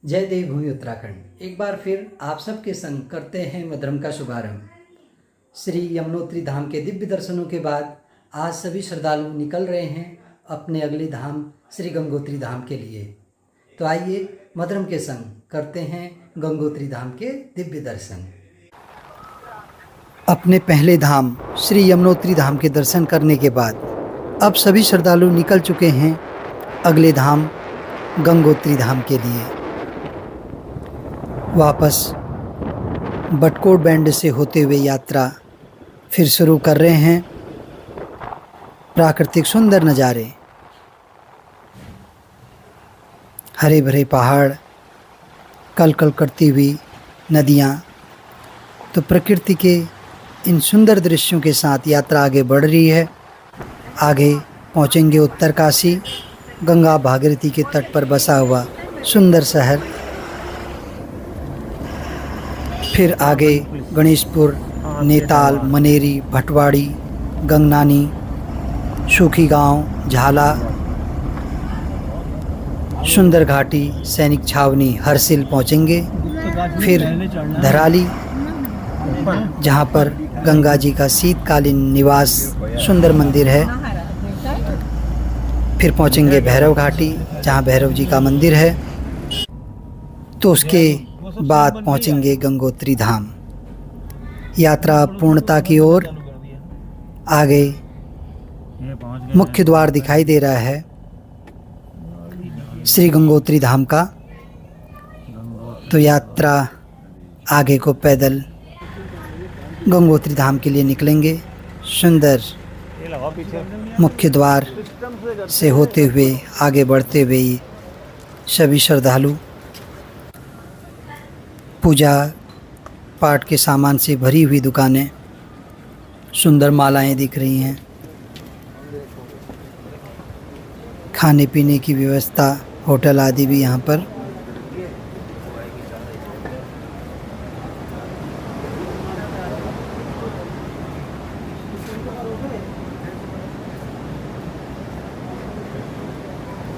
जय देवभूमि उत्तराखंड। एक बार फिर आप सबके संग करते हैं मधर्म का शुभारंभ। श्री यमुनोत्री धाम के दिव्य दर्शनों के बाद आज सभी श्रद्धालु निकल रहे हैं अपने अगले धाम श्री गंगोत्री धाम के लिए। तो आइए मधर्म के संग करते हैं गंगोत्री धाम के दिव्य दर्शन। अपने पहले धाम श्री यमुनोत्री धाम के दर्शन करने के बाद अब सभी श्रद्धालु निकल चुके हैं अगले धाम गंगोत्री धाम के लिए। वापस बटकोट बैंड से होते हुए यात्रा फिर शुरू कर रहे हैं। प्राकृतिक सुंदर नज़ारे, हरे भरे पहाड़, कल कल करती हुई नदियाँ, तो प्रकृति के इन सुंदर दृश्यों के साथ यात्रा आगे बढ़ रही है। आगे पहुँचेंगे उत्तरकाशी, गंगा भागीरथी के तट पर बसा हुआ सुंदर शहर। फिर आगे गणेशपुर, नेताल, मनेरी, भटवाड़ी, गंगनानी, सूखी गांव, झाला, सुंदर घाटी, सैनिक छावनी, हरसिल पहुंचेंगे। फिर धराली, जहां पर गंगा जी का शीतकालीन निवास सुंदर मंदिर है। फिर पहुंचेंगे भैरव घाटी, जहां भैरव जी का मंदिर है। तो उसके बाद पहुंचेंगे गंगोत्री धाम। यात्रा पूर्णता की ओर। आगे मुख्य द्वार दिखाई दे रहा है श्री गंगोत्री धाम का। तो यात्रा आगे को पैदल गंगोत्री धाम के लिए निकलेंगे। सुंदर मुख्य द्वार से होते हुए आगे बढ़ते हुए सभी श्रद्धालु पूजा पाठ के सामान से भरी हुई दुकानें, सुंदर मालाएं दिख रही हैं। खाने पीने की व्यवस्था, होटल आदि भी यहाँ पर।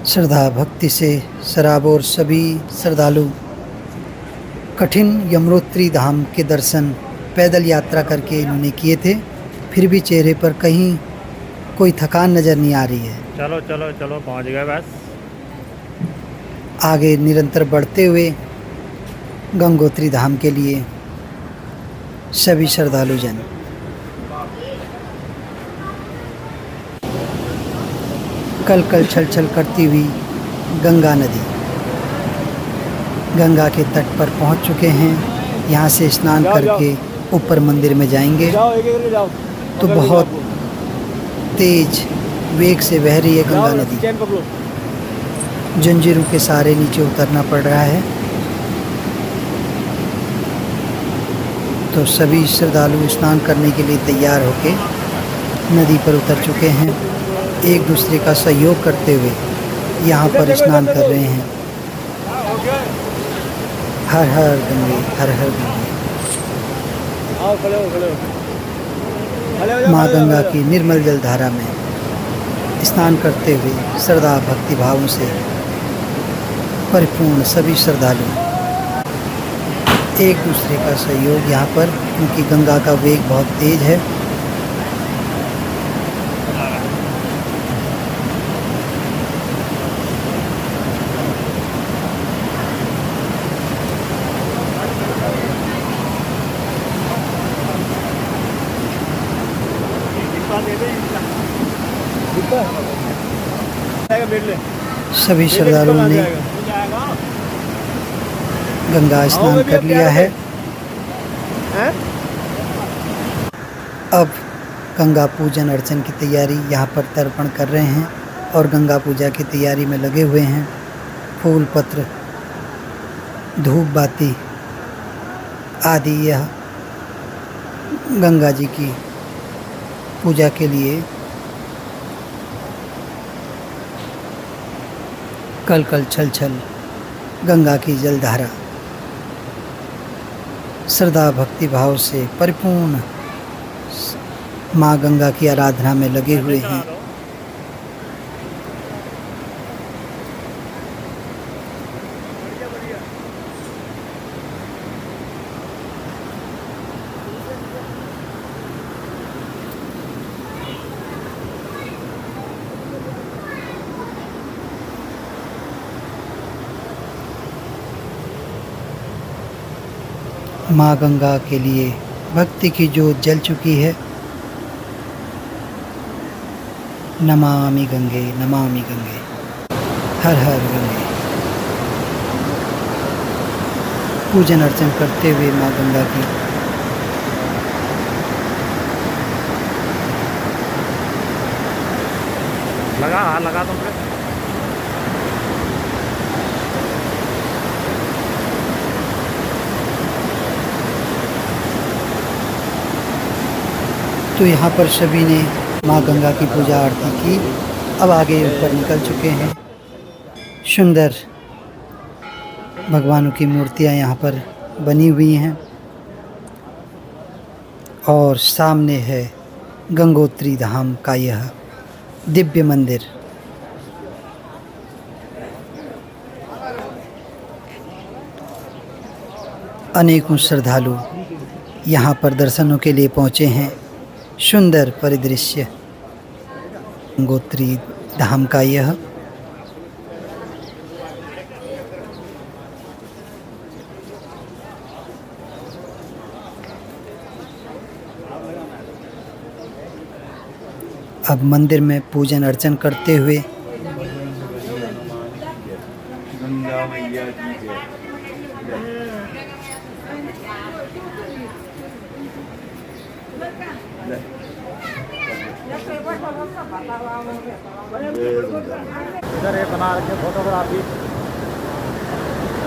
श्रद्धा भक्ति से सराबोर सभी श्रद्धालु कठिन यमुनोत्री धाम के दर्शन पैदल यात्रा करके इन्होंने किए थे। फिर भी चेहरे पर कहीं कोई थकान नज़र नहीं आ रही है। चलो चलो चलो पहुंच गए बस। आगे निरंतर बढ़ते हुए गंगोत्री धाम के लिए सभी श्रद्धालु जन कल कल छल छल करती हुई गंगा नदी, गंगा के तट पर पहुंच चुके हैं। यहाँ से स्नान करके ऊपर मंदिर में जाएंगे। तो बहुत तेज वेग से बह रही है गंगा नदी। जंजीरों के सहारे नीचे उतरना पड़ रहा है। तो सभी श्रद्धालु स्नान करने के लिए तैयार होके नदी पर उतर चुके हैं। एक दूसरे का सहयोग करते हुए यहाँ पर स्नान कर रहे हैं। हर हर गंगे, हर हर गंगे। माँ गंगा की निर्मल जल धारा में स्नान करते हुए श्रद्धा भक्ति भावों से परिपूर्ण सभी श्रद्धालु एक दूसरे का सहयोग यहाँ पर, क्योंकि गंगा का वेग बहुत तेज है। सभी श्रद्धालुओं ने गंगा स्नान कर लिया है। अब गंगा पूजन अर्चन की तैयारी यहाँ पर तर्पण कर रहे हैं और गंगा पूजा की तैयारी में लगे हुए हैं। फूल पत्र, धूप बाती आदि यह गंगा जी की पूजा के लिए कल कल छल छल गंगा की जलधारा श्रद्धा भक्ति भाव से परिपूर्ण माँ गंगा की आराधना में लगे हुए हैं। माँ गंगा के लिए भक्ति की जोत जल चुकी है। नमामि गंगे नमामि गंगे, हर हर गंगे। पूजन अर्चन करते हुए माँ गंगा की लगा तुम पे। तो यहाँ पर सभी ने माँ गंगा की पूजा आरती की। अब आगे ऊपर निकल चुके हैं। सुंदर भगवानों की मूर्तियाँ यहाँ पर बनी हुई हैं और सामने है गंगोत्री धाम का यह दिव्य मंदिर। अनेकों श्रद्धालु यहाँ पर दर्शनों के लिए पहुँचे हैं। सुंदर परिदृश्य गंगोत्री धाम का यह। अब मंदिर में पूजन अर्चन करते हुए गंगा मैया की जय। इधर ये बना रखे फोटोग्राफी।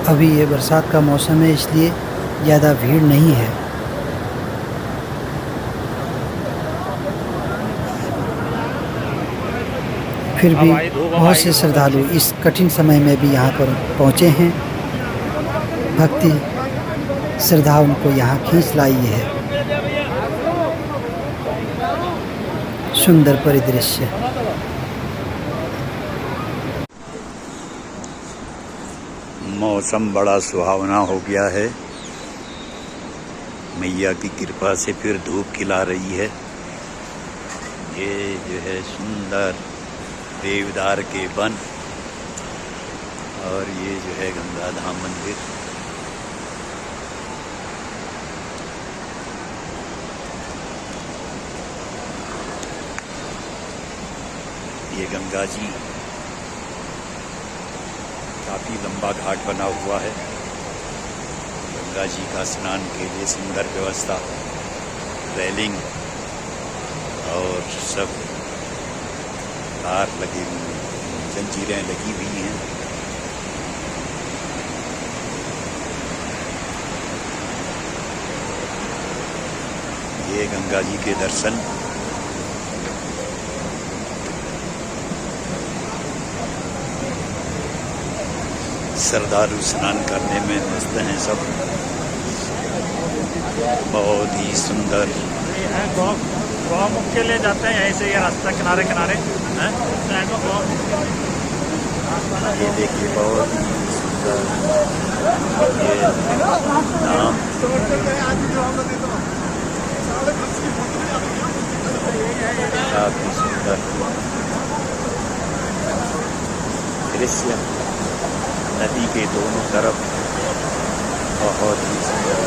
अभी ये बरसात का मौसम है, इसलिए ज़्यादा भीड़ नहीं है। फिर भी बहुत से श्रद्धालु इस कठिन समय में भी यहाँ पर पहुँचे हैं। भक्ति श्रद्धा उनको यहाँ खींच लाई है। सुंदर परिदृश्य। मौसम बड़ा सुहावना हो गया है। मैया की कृपा से फिर धूप खिला रही है। ये जो है सुंदर देवदार के वन और ये जो है गंगा धाम मंदिर। ये गंगा जी काफी लंबा घाट बना हुआ है। गंगा जी का स्नान के लिए सुंदर व्यवस्था, रेलिंग और सब तार लगे हुए हैं, जंजीरें लगी हुई हैं। ये गंगा जी के दर्शन श्रद्धालु स्नान करने में मस्त हैं सब। बहुत ही सुंदर। गौमुख के लिए जाते हैं यहीं से, ये रास्ता किनारे किनारे हैं साइड में गौमुख। ये देखिए बहुत ही सुंदर ये नाम। काफी सुंदर दृश्य, नदी के दोनों तरफ बहुत ही सुंदर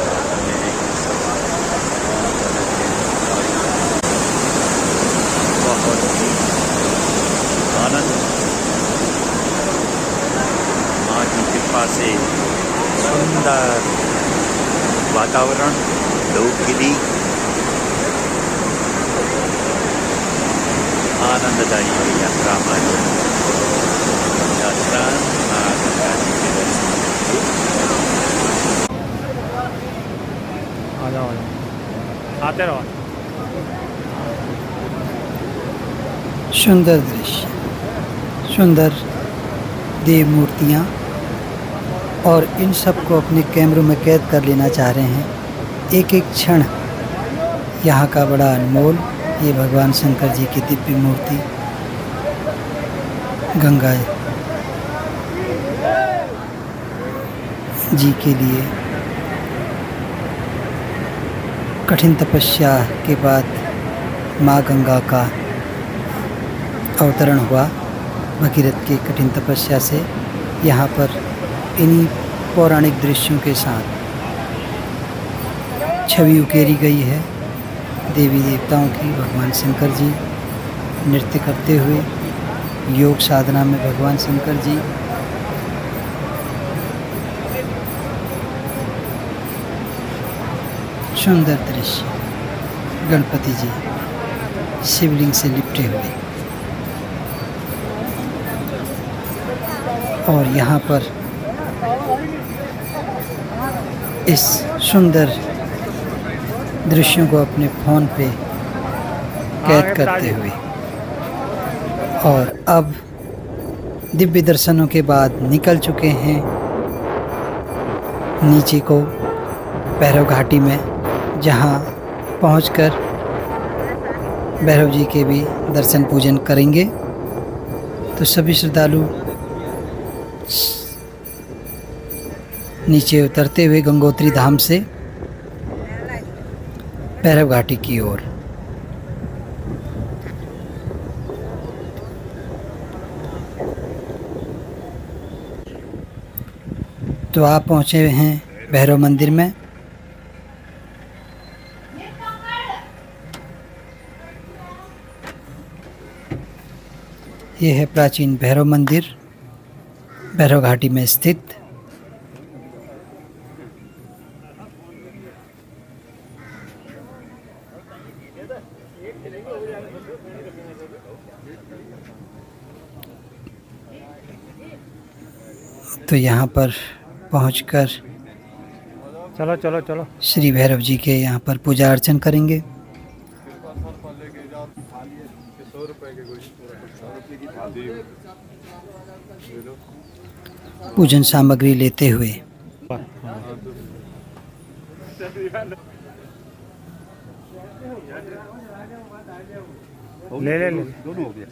बहुत ही आनंद। माँ की कृपा से सुंदर वातावरण, लोग गिरी आनंददायी यात्रा हमारी यात्रा आ जाओ आते रहो। सुंदर दृश्य, सुंदर देव मूर्तियाँ, और इन सब को अपने कैमरों में कैद कर लेना चाह रहे हैं। एक एक क्षण यहाँ का बड़ा अनमोल। ये भगवान शंकर जी की दिव्य मूर्ति गंगा जी के लिए कठिन तपस्या के बाद माँ गंगा का अवतरण हुआ। भगीरथ की कठिन तपस्या से यहाँ पर इन्हीं पौराणिक दृश्यों के साथ छवि उकेरी गई है देवी देवताओं की। भगवान शंकर जी नृत्य करते हुए योग साधना में भगवान शंकर जी। सुंदर दृश्य, गणपति जी शिवलिंग से लिपटे हुए। और यहाँ पर इस सुंदर दृश्यों को अपने फ़ोन पे कैद करते हुए। और अब दिव्य दर्शनों के बाद निकल चुके हैं नीचे को भैरव घाटी में, जहाँ पहुंचकर भैरव जी के भी दर्शन पूजन करेंगे। तो सभी श्रद्धालु नीचे उतरते हुए गंगोत्री धाम से भैरव घाटी की ओर। तो आप पहुँचे हैं भैरव मंदिर में। ये है प्राचीन भैरव मंदिर, भैरव घाटी में स्थित। तो यहाँ पर पहुँचकर चलो चलो चलो श्री भैरव जी के यहाँ पर पूजा अर्चन करेंगे। पूजन सामग्री लेते हुए ले ले ले। दोनों हो गया।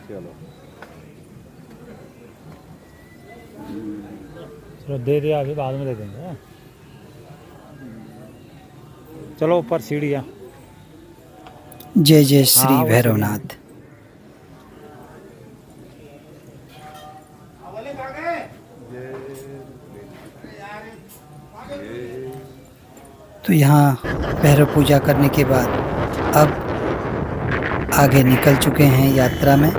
चलो चलो दे दिया, अभी बाद में दे देंगे। चलो ऊपर सीढ़ियाँ। जय जय श्री हाँ, वो भैरवनाथ। तो यहाँ भैरव पूजा करने के बाद अब आगे निकल चुके हैं यात्रा में।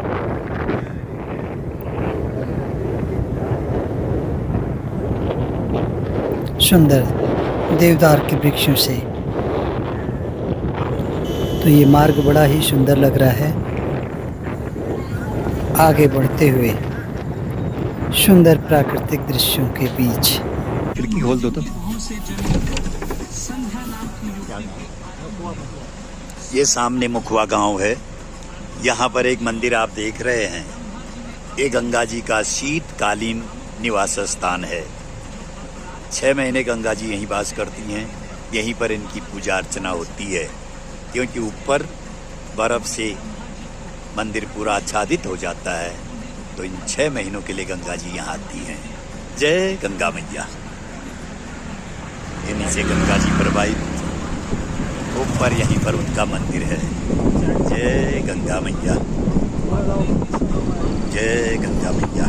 सुंदर देवदार के वृक्षों से। तो ये मार्ग बड़ा ही सुंदर लग रहा है। आगे बढ़ते हुए सुंदर प्राकृतिक दृश्यों के बीच। खिड़की खोल दो तो। ये सामने मुखवा गांव है। यहाँ पर एक मंदिर आप देख रहे हैं। ये गंगा जी का शीतकालीन निवास स्थान है। 6 महीने गंगा जी यहीं वास करती हैं। यहीं पर इनकी पूजा अर्चना होती है, क्योंकि ऊपर बर्फ से मंदिर पूरा आच्छादित हो जाता है। तो इन 6 महीनों के लिए गंगा जी यहाँ आती हैं। जय गंगा मैया। ये नीचे गंगा जी प्रवाहित, ऊपर यहीं पर उनका मंदिर है। जय गंगा मैया, जय गंगा मैया।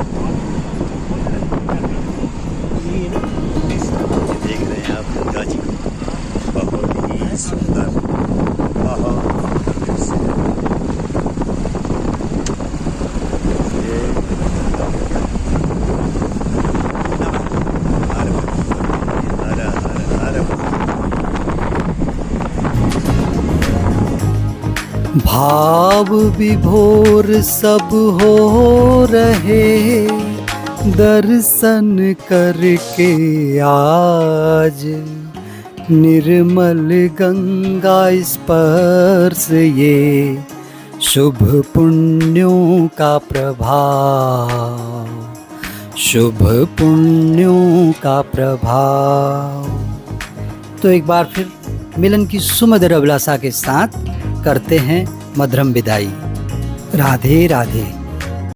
देख रहे हैं आप गंगा जी को, बहुत ही सुंदर, बहुत दृश्य है। जय गंगा मैया। हर हर हर हर। भाव विभोर सब हो रहे, दर्शन करके आज निर्मल गंगा स्पर्श, ये शुभ पुण्यों का प्रभाव, शुभ पुण्यों का प्रभाव। तो एक बार फिर मिलन की सुमधुर अभिलाषा के साथ करते हैं मधुरम विदाई। राधे राधे।